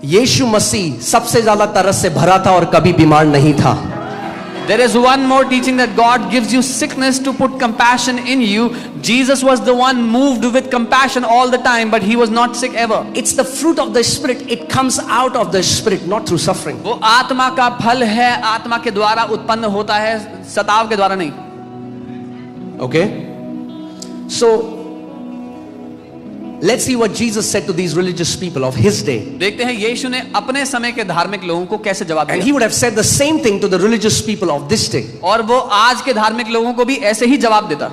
यीशु मसीह सबसे ज्यादा तरस से भरा था और कभी बीमार नहीं था. There is one more teaching that God gives you sickness to put compassion in you. Jesus was the one moved with compassion all the time, but he was not sick ever. It's the fruit of the Spirit. It comes out of the Spirit, not through suffering. वो आत्मा का फल है, आत्मा के द्वारा उत्पन्न होता है, सताव के द्वारा नहीं. Okay? So, let's see what Jesus said to these religious people of his day. देखते हैं यीशु ने अपने समय के धार्मिक लोगों को कैसे जवाब And दिया. he would have said the same thing to the religious people of this day. और वो आज के धार्मिक लोगों को भी ऐसे ही जवाब देता.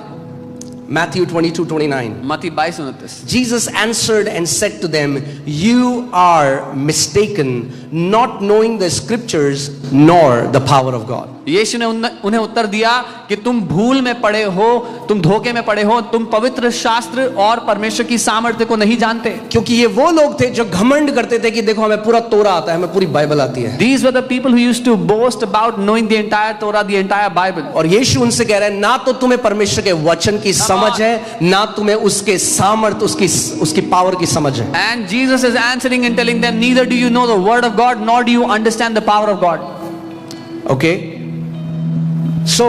Matthew 22:29. मत्ती 22:29. Jesus answered and said to them, "You are mistaken, not knowing the scriptures nor the power of God." यीशु ने उन्हें उत्तर दिया कि तुम भूल में पड़े हो, तुम धोखे में पड़े हो, तुम पवित्र शास्त्र और परमेश्वर की सामर्थ्य को नहीं जानते. क्योंकि ये वो लोग थे जो घमंड करते थे कि देखो हमें पूरा तोरा आता है, हमें पूरी बाइबल आती है. These were the people who used to boast about knowing the entire Torah, the entire Bible. और यीशु उनसे कह रहा है, ना तो तुम्हें परमेश्वर के वचन की समझ है, ना तुम्हें उसके सामर्थ, उसकी पावर की समझ है. And Jesus is answering and telling them, neither do you know the word of God, nor do you understand the power of God. Okay? So,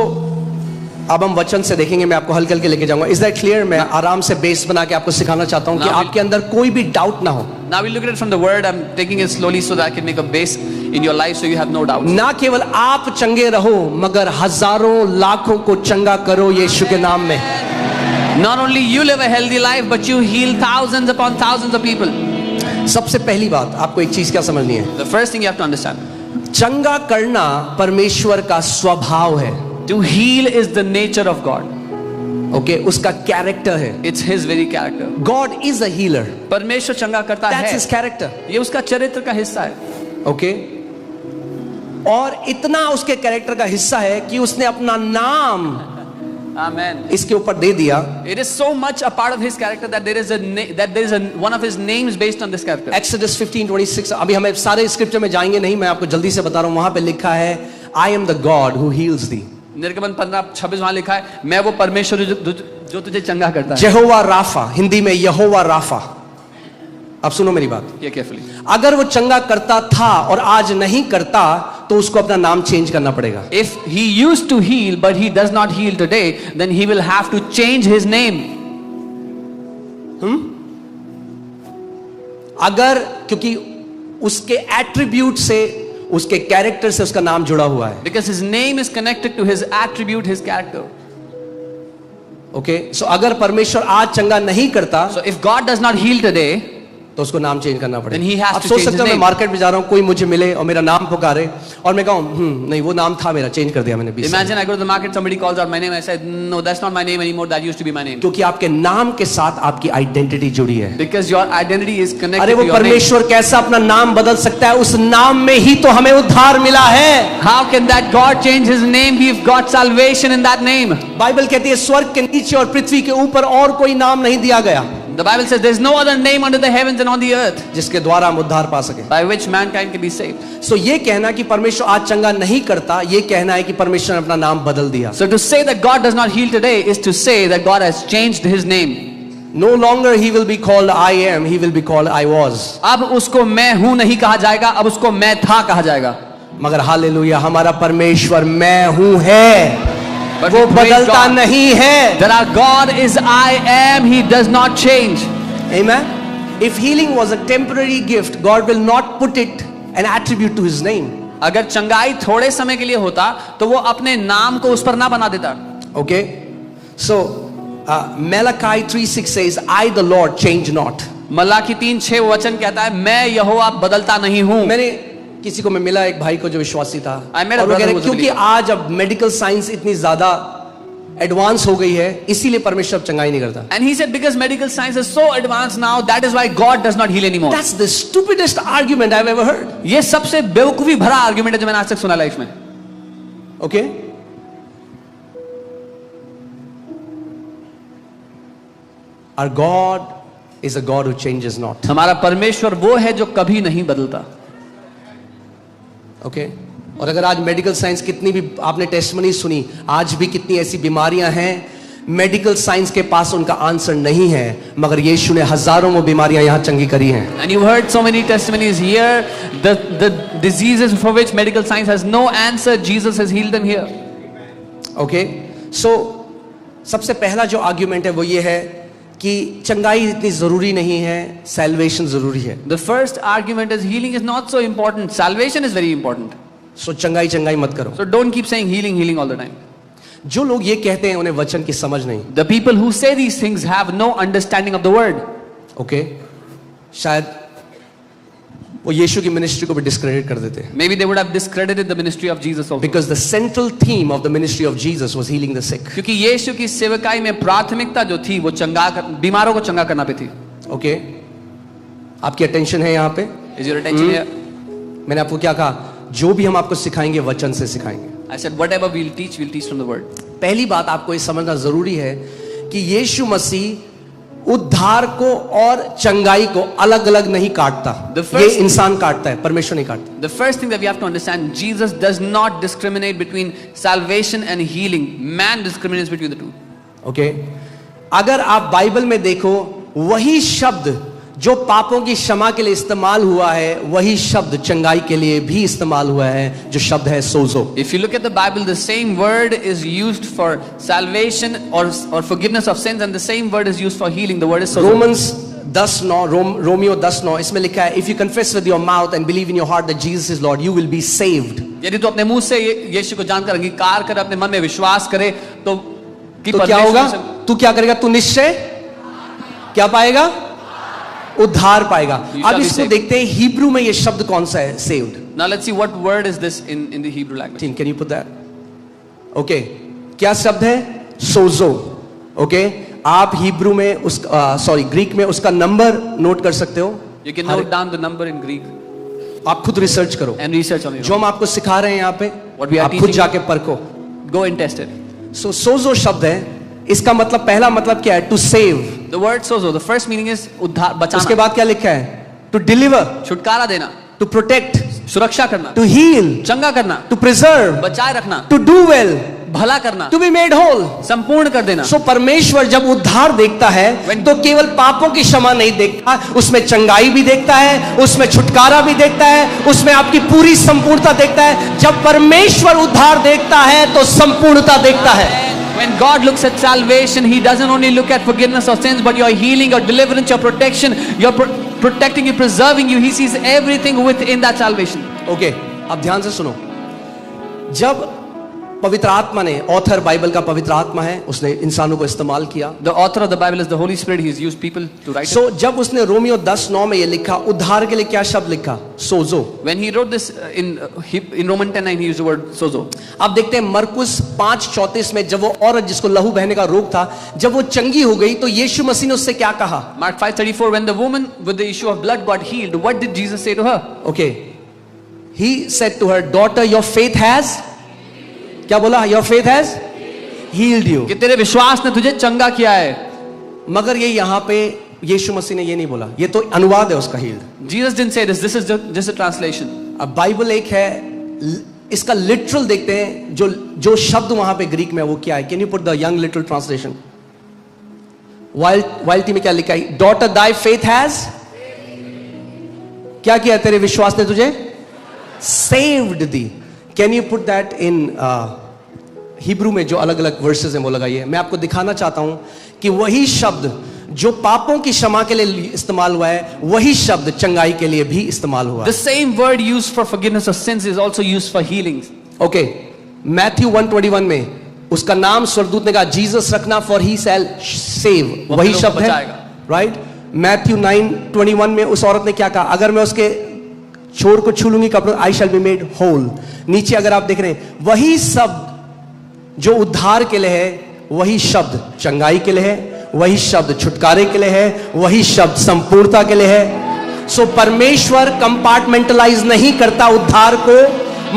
अब हम वचन से देखेंगे, मैं आपको हल्के हल्के लेके जाऊंगा. Is that clear? मैं आराम से बेस बना के आपको सिखाना चाहता हूं कि आपके अंदर कोई भी डाउट ना हो. Now we look at it from the word. I'm taking it slowly so that I can make a base in your life so you have no doubt. ना केवल आप चंगे रहो, मगर हजारों लाखों को चंगा करो यीशु के नाम में. Not only you live a healthy life, but you heal thousands upon thousands of people. सबसे पहली बात आपको एक चीज क्या समझनी है. The first thing you have to understand. चंगा करना परमेश्वर का स्वभाव है. To heal is the nature of God. Okay, उसका कैरेक्टर है. It's His very character. God is a healer. परमेश्वर चंगा करता है. That's His character. ये उसका चरित्र का हिस्सा है. Okay? और इतना उसके कैरेक्टर का हिस्सा है कि उसने अपना नाम Amen. इसके ऊपर दे दिया. It is so much a part of His character that there is one of His names based on this character. Exodus 15:26. अभी हमें सारे स्क्रिप्चर में जाएंगे नहीं, मैं आपको जल्दी से बता रहा हूं. वहां पे लिखा है, I am the God who heals thee. निर्गमन 15:26 वहां लिखा है, मैं वो परमेश्वर जो तुझे चंगा करता है. यहोवा राफा, हिंदी में यहोवा राफा. अब सुनो मेरी बात. ये केयरफुली. अगर वो चंगा करता था और आज नहीं करता, तो उसको अपना नाम चेंज करना पड़ेगा. If he used to heal but he does not heal today, then he will have to change his name. अगर, क्योंकि उसके एट्रीब्यूट से, उसके कैरेक्टर से उसका नाम जुड़ा हुआ है. Because his name is connected to his attribute, his character. Okay, so अगर परमेश्वर आज चंगा नहीं करता, So if God does not heal today, तो उसको नाम चेंज करना Then he पड़ेगा. has आप to सोच change सकते हो his मैं name. मार्केट में जा रहा हूँ, कोई मुझे मिले और मेरा नाम पुकारे और मैं कहूँ नहीं वो नाम था मेरा, चेंज कर दिया मैंने 20 साल. imagine I go to the market, somebody calls out my name, I said, no, that's not my name anymore, that used to be my name. क्योंकि आपके नाम के साथ आपकी आइडेंटिटी जुड़ी है. Because your identity is connected अरे to वो your name. परमेश्वर कैसा अपना नाम बदल सकता है? उस नाम में ही तो हमें उद्धार मिला है. How can that God change his name? We've got salvation in that name. Bible कहती है स्वर्ग के नीचे और पृथ्वी के ऊपर और कोई नाम नहीं दिया गया The Bible says there's no other name under the heavens and on the earth जिसके द्वारा हम उद्धार पा सके. by which mankind can be saved. सो ये कहना कि परमेश्वर आज चंगा नहीं करता, ये कहना है कि परमेश्वर ने अपना नाम बदल दिया. So to say that God does not heal today is to say that God has changed his name. No longer he will be called I am, he will be called I was. अब उसको मैं हूं नहीं कहा जाएगा, अब उसको मैं था कहा जाएगा. मगर हालेलुया, हमारा परमेश्वर मैं हूं है, But वो we praise बदलता God नहीं है. that our God is I am, he does not change. Amen. If healing was a temporary gift, God will not put it an attribute to his name. अगर चंगाई थोड़े समय के लिए होता तो वो अपने नाम को उस पर ना बना देता. Okay? So Malachi 3:6 says, I the Lord change not. Malachi 3:6 वचन कहता है, मैं यहोवा बदलता नहीं हूं. मैंने किसी को मैं मिला, एक भाई को जो विश्वासी था, I met a और वो कह brother रहे who was a क्योंकि believer. आज अब मेडिकल साइंस इतनी ज्यादा एडवांस हो गई है, इसीलिए परमेश्वर अब चंगाई नहीं करता. And he said because medical science is so advanced now, that is why God does not heal anymore. That's the stupidest argument I've ever heard. ये सबसे बेवकूफी भरा आर्गुमेंट है जो मैंने आज तक सुना लाइफ में. Okay? Our God is a God who changes not. हमारा परमेश्वर वो है जो कभी नहीं बदलता. Okay? और अगर आज मेडिकल साइंस कितनी भी आपने टेस्टमनी सुनी, आज भी कितनी ऐसी बीमारियां हैं मेडिकल साइंस के पास उनका आंसर नहीं है, मगर यीशु ने हजारों वो बीमारियां यहां चंगी करी हैं. And you heard so many testimonies here. The diseases for which medical science has no answer, Jesus has healed them here. Okay, so सबसे पहला जो आर्ग्यूमेंट है वो ये है कि चंगाई इतनी जरूरी नहीं है, सैल्वेशन जरूरी है. The first argument is healing is not so important. Salvation is very important. सो चंगाई चंगाई मत करो. So don't keep saying healing, healing all the time. जो लोग ये कहते हैं उन्हें वचन की समझ नहीं. The people who say these things have no understanding of the word. Okay, शायद वो यीशु की मिनिस्ट्री को भी डिस्क्रेडिट कर देते. Maybe they would have discredited the ministry of Jesus also. Because the central theme of the ministry of Jesus was healing the sick. क्योंकि यीशु की सेवकाई में प्राथमिकता जो थी वो बीमारों को चंगा करना पे थी. ओके, आपकी अटेंशन है यहाँ पे? Is your attention here? मैंने आपको क्या कहा? जो भी हम आपको सिखाएंगे वचन से सिखाएंगे. I said whatever we'll teach from the word. पहली बात आपको ये समझना जरूरी है कि यीशु मसीह उद्धार को और चंगाई को अलग अलग नहीं काटता. ये इंसान काटता है, परमेश्वर नहीं काटता. The first thing that we have to understand, Jesus does not discriminate between salvation and healing. Man discriminates between the two. Okay, अगर आप बाइबल में देखो, वही शब्द जो पापों की क्षमा के लिए इस्तेमाल हुआ है, वही शब्द चंगाई के लिए भी इस्तेमाल हुआ है, जो शब्द है सोजो. If you look at the Bible, the same word is used for salvation or forgiveness of sins, and the same word is used for healing. The word is sozo. Romans 10:9, Romeo 10:9, इसमें लिखा है, if you confess with your mouth and believe in your heart that Jesus is Lord, you will be saved. यदि तू अपने मुंह से यीशु को जानकर अंगीकार करे, अपने मन में विश्वास करे, तो क्या होगा? तू क्या करेगा? तू निश्चय क्या पाएगा? उद्धार पाएगा. अब इसको देखते हैं हिब्रू में ये शब्द कौन सा है, saved. Now let's see what word is this in the Hebrew language. Can you put that? Okay, क्या शब्द है? सोजो. ओके, आप हिब्रू में ग्रीक में उसका नंबर नोट कर सकते हो. You can note down the number in Greek. आप खुद रिसर्च करो. And research on it. जो हम आपको सिखा रहे हैं यहाँ पे, What we are आप खुद जाके परखो. Go and test it. So सोजो शब्द है, इसका मतलब पहला मतलब क्या है? To save. The word sozo, the first meaning is उद्धार, बचाना. उसके बाद क्या लिखा है? टू डिलीवर, छुटकारा देना. टू प्रोटेक्ट, सुरक्षा करना. टू हील, चंगा करना. टू प्रिजर्व, बचाए रखना. टू डू वेल, भला करना. टू बी मेड होल, संपूर्ण कर देना. सो परमेश्वर जब उद्धार देखता है तो केवल पापों की क्षमा नहीं देखता, उसमें चंगाई भी देखता है, उसमें छुटकारा भी देखता है, उसमें आपकी पूरी संपूर्णता देखता है. जब परमेश्वर उद्धार देखता है तो संपूर्णता देखता है. When God looks at salvation, He doesn't only look at forgiveness of sins, but your healing, your deliverance, your protection, your protecting you, preserving you. He sees everything within that salvation. Okay, अब ध्यान से सुनो. जब पवित्र आत्मा ने, author Bible का पवित्र आत्मा है, उसने इंसानों को इस्तेमाल किया. The author of the Bible is the Holy Spirit. He has used people to write it. जब उसने रोमियो 10:9 में ये लिखा, उद्धार के लिए क्या शब्द लिखा? सोजो. When he wrote this in Roman 10:9, he used the word sozo. अब देखते हैं मरकुस 5:34 में, जब वो औरत जिसको लहू बहने का रोग था, जब वो चंगी हो गई तो यीशु मसीह ने उससे क्या कहा? Mark 5:34, when the woman with the issue of blood got healed, what did Jesus say to her? Okay, he said to her, daughter, your faith has, क्या बोला? Your faith has healed you. कि तेरे विश्वास ने तुझे चंगा किया है. मगर ये यहाँ पे यीशु मसीह ने ये नहीं बोला, ये तो अनुवाद है उसका healed. Jesus didn't say this. This is just a translation. अब बाइबल एक है, इसका लिटरल देखते हैं, जो शब्द वहां पे ग्रीक में वो क्या है? Can you put the Young literal translation? YLT में क्या लिखा है? डॉटर दाई फेथ हैज क्या किया? तेरे विश्वास ने तुझे saved the. Can you put that in Hebrew में जो अलग अलग वर्सेस हैं वो लगाइए. मैं आपको दिखाना चाहता हूं कि वही शब्द जो पापों की क्षमा के लिए इस्तेमाल हुआ है, वही शब्द चंगाई के लिए भी इस्तेमाल हुआ है. The same word used for forgiveness of sins is also used for healing. Okay, Matthew 1:21 में उसका नाम स्वर्गदूत ने कहा जीसस रखना, फॉर ही शैल सेव. वही शब्द है, राइट? मैथ्यू 9:21 में उस औरत ने क्या कहा? अगर मैं उसके छोर को छू लूंगी कपड़ों, आई शैल बी मेड होल. नीचे अगर आप देख रहे हैं, वही शब्द जो उद्धार के लिए है, वही शब्द चंगाई के लिए है, वही शब्द छुटकारे के लिए है, वही शब्द संपूर्णता के लिए है. सो परमेश्वर कंपार्टमेंटलाइज नहीं करता, उद्धार को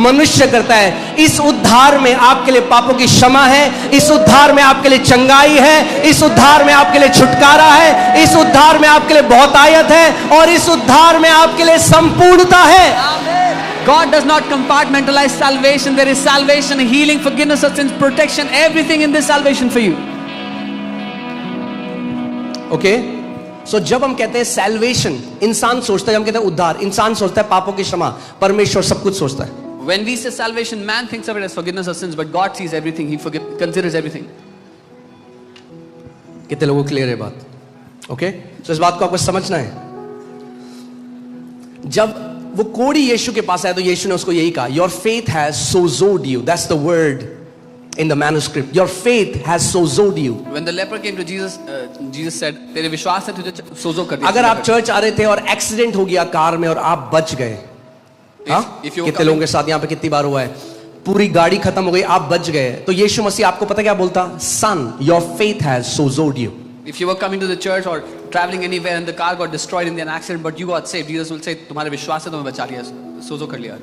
मनुष्य करता है. इस उद्धार में आपके लिए पापों की क्षमा है, इस उद्धार में आपके लिए चंगाई है, इस उद्धार में आपके लिए छुटकारा है, इस उद्धार में आपके लिए बहुतायत है, और इस उद्धार में आपके लिए संपूर्णता है. God does not compartmentalize salvation. There is salvation, healing, forgiveness of sins, protection, everything in this salvation for you. Okay so जब हम कहते हैं सैल्वेशन, इंसान सोचता है, हम कहते हैं उद्धार, इंसान सोचता है पापों की क्षमा, परमेश्वर सब कुछ सोचता है. When we say salvation, man thinks of it as forgiveness of sins, but God sees everything. He considers everything. कितने लोगों को क्लियर है बात? ओके सो इस बात को आपको समझना है. जब वो कोढ़ी यीशु के पास आया तो यीशु ने उसको यही कहा, your faith has sozoed you. That's the word in the manuscript. Your faith has sozoed you. When the leper came to Jesus, Jesus said, तेरे विश्वास ने तुझे सोजो कर दिया. अगर आप चर्च आ रहे थे और एक्सीडेंट हो गया कार में और आप बच गए, हाँ? कितने लोगों के साथ यहाँ पे कितनी बार हुआ है, पूरी गाड़ी खत्म हो गई, आप बच गए, तो यीशु मसीह आपको पता क्या बोलता? Son, your faith has sozoed you. If you were coming to the church or traveling anywhere and the car got destroyed in an accident, but you got saved, Jesus will say, तुम्हारे विश्वास से तुम्हें बचा लिया, सोजो कर लिया.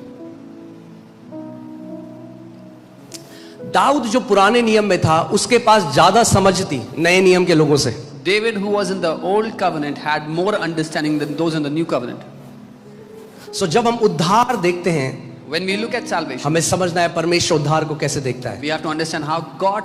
दाऊद जो पुराने नियम में था, उसके पास ज्यादा समझ थी नए नियम के लोगों से. David, who was in the old covenant, had more understanding than those in the new covenant. So जब हम उद्धार देखते हैं, when we look at salvation, हमें समझना है परमेश्वर उद्धार को कैसे देखता है. We have to understand how God